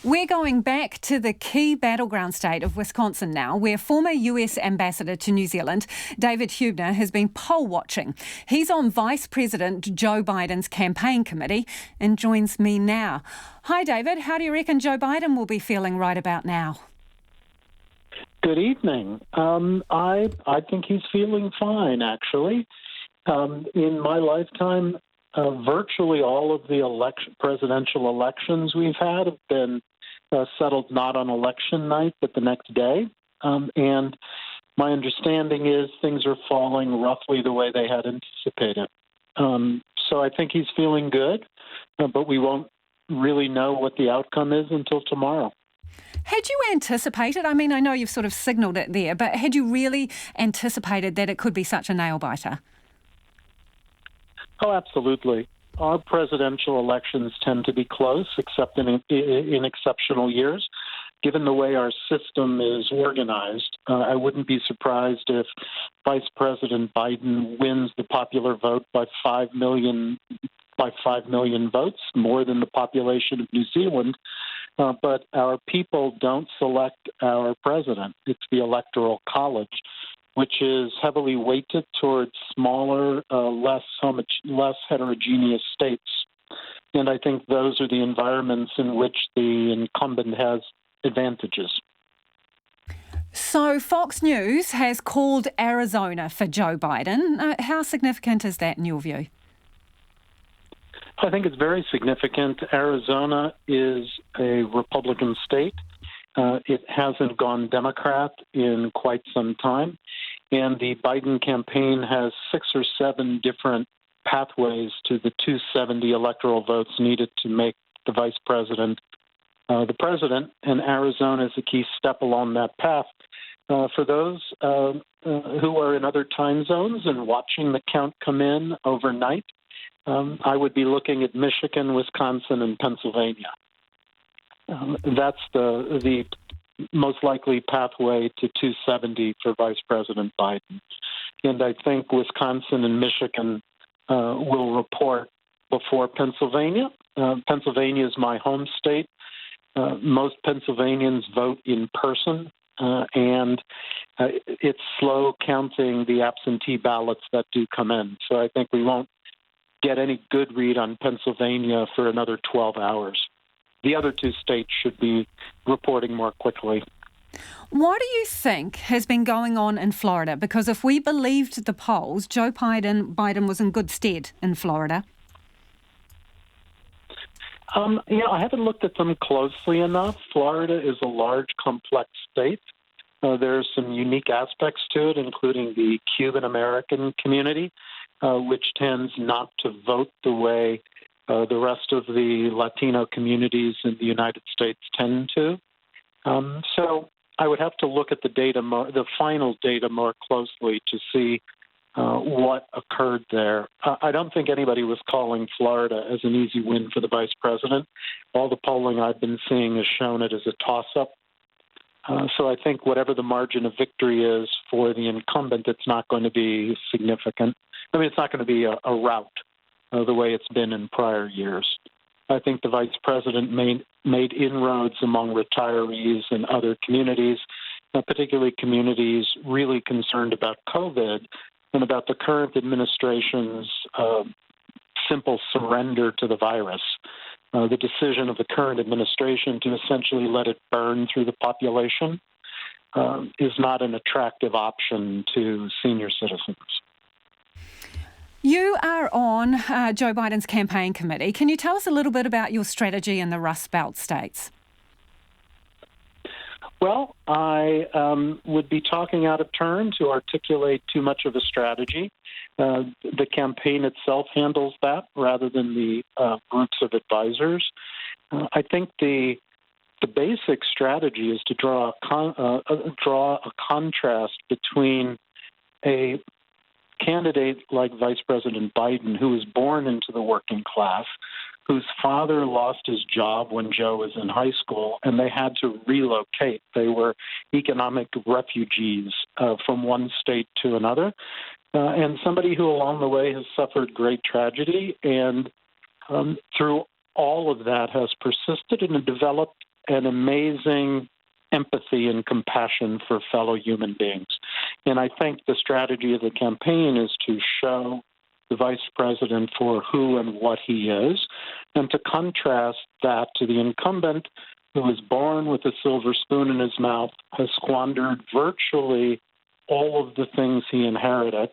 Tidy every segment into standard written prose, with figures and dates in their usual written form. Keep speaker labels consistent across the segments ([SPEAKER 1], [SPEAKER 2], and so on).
[SPEAKER 1] We're going back to the key battleground state of Wisconsin now, where former US Ambassador to New Zealand, David Huebner, has been poll watching. He's on Vice President Joe Biden's campaign committee and joins me now. Hi, David. How do you reckon Joe Biden will be feeling right about now?
[SPEAKER 2] Good evening. I think he's feeling fine, actually. In my lifetime, virtually all of the presidential elections we've had have been settled not on election night, but the next day. And my understanding is things are falling roughly the way they had anticipated. So I think he's feeling good, but we won't really know what the outcome is until tomorrow.
[SPEAKER 1] Had you anticipated, I mean, I know you've sort of signalled it there, but had you really anticipated that it could be such a nail-biter?
[SPEAKER 2] Oh, absolutely. Our presidential elections tend to be close, except in exceptional years. Given the way our system is organized, I wouldn't be surprised if Vice President Biden wins the popular vote by 5 million votes, more than the population of New Zealand. But our people don't select our president. It's the Electoral College, which is heavily weighted towards smaller, less heterogeneous states. And I think those are the environments in which the incumbent has advantages.
[SPEAKER 1] So Fox News has called Arizona for Joe Biden. How significant is that in your view?
[SPEAKER 2] I think it's very significant. Arizona is a Republican state. It hasn't gone Democrat in quite some time. And the Biden campaign has 6 or 7 different pathways to the 270 electoral votes needed to make the vice president the president. And Arizona is a key step along that path. For those who are in other time zones and watching the count come in overnight, I would be looking at Michigan, Wisconsin, and Pennsylvania. That's the most likely pathway to 270 for Vice President Biden. And I think Wisconsin and Michigan will report before Pennsylvania. Pennsylvania is my home state. Most Pennsylvanians vote in person, and it's slow counting the absentee ballots that do come in. So I think we won't get any good read on Pennsylvania for another 12 hours. The other 2 states should be reporting more quickly.
[SPEAKER 1] What do you think has been going on in Florida? Because if we believed the polls, Joe Biden was in good stead in Florida.
[SPEAKER 2] I haven't looked at them closely enough. Florida is a large, complex state. There are some unique aspects to it, including the Cuban-American community, which tends not to vote the way the rest of the Latino communities in the United States tend to. So I would have to look at the final data more closely to see what occurred there. I don't think anybody was calling Florida as an easy win for the vice president. All the polling I've been seeing has shown it as a toss-up. So I think whatever the margin of victory is for the incumbent, it's not going to be significant. I mean, it's not going to be a rout the way it's been in prior years. I think the vice president made inroads among retirees and other communities, particularly communities really concerned about COVID and about the current administration's simple surrender to the virus. The decision of the current administration to essentially let it burn through the population is not an attractive option to senior citizens.
[SPEAKER 1] You are on Joe Biden's campaign committee. Can you tell us a little bit about your strategy in the Rust Belt states?
[SPEAKER 2] Well, I would be talking out of turn to articulate too much of a strategy. The campaign itself handles that rather than the groups of advisors. I think the basic strategy is to draw a contrast between a candidate like Vice President Biden, who was born into the working class, whose father lost his job when Joe was in high school, and they had to relocate. They were economic refugees from one state to another, and somebody who along the way has suffered great tragedy and through all of that has persisted and developed an amazing empathy and compassion for fellow human beings. And I think the strategy of the campaign is to show the vice president for who and what he is, and to contrast that to the incumbent who was born with a silver spoon in his mouth, has squandered virtually all of the things he inherited,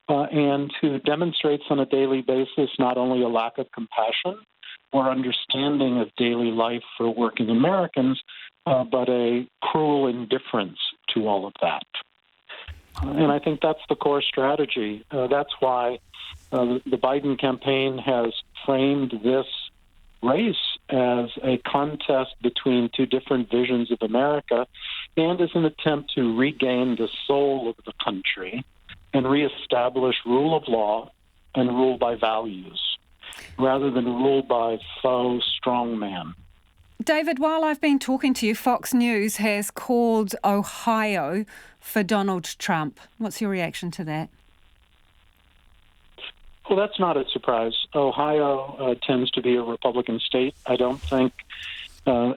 [SPEAKER 2] and who demonstrates on a daily basis not only a lack of compassion or understanding of daily life for working Americans, but a cruel indifference to all of that. And I think that's the core strategy. That's why the Biden campaign has framed this race as a contest between two different visions of America, and as an attempt to regain the soul of the country and reestablish rule of law and rule by values, rather than rule by faux strongman.
[SPEAKER 1] David, while I've been talking to you, Fox News has called Ohio for Donald Trump. What's your reaction to that?
[SPEAKER 2] Well, that's not a surprise. Ohio tends to be a Republican state. I don't think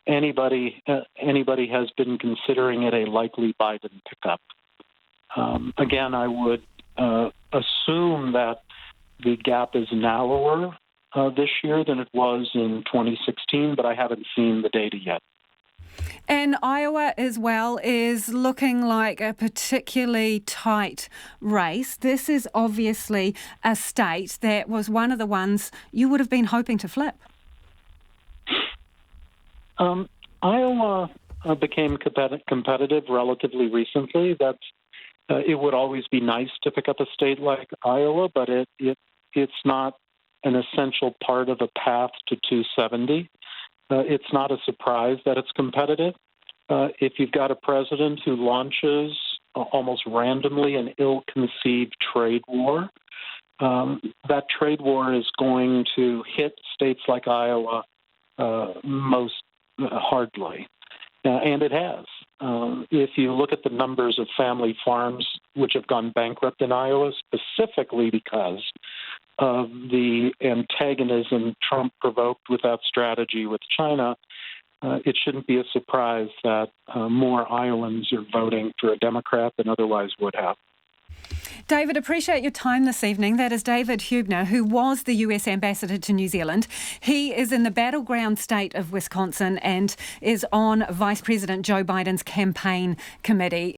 [SPEAKER 2] anybody has been considering it a likely Biden pickup. Again, I would assume that the gap is narrower this year than it was in 2016, but I haven't seen the data yet.
[SPEAKER 1] And Iowa as well is looking like a particularly tight race. This is obviously a state that was one of the ones you would have been hoping to flip.
[SPEAKER 2] Iowa became competitive relatively recently. It would always be nice to pick up a state like Iowa, but it's not an essential part of a path to 270. It's not a surprise that it's competitive. If you've got a president who launches almost randomly an ill-conceived trade war, that trade war is going to hit states like Iowa most hardly. And it has. If you look at the numbers of family farms which have gone bankrupt in Iowa, specifically because of the antagonism Trump provoked with that strategy with China, it shouldn't be a surprise that more Iowans are voting for a Democrat than otherwise would have.
[SPEAKER 1] David, appreciate your time this evening. That is David Huebner, who was the US ambassador to New Zealand. He is in the battleground state of Wisconsin and is on Vice President Joe Biden's campaign committee.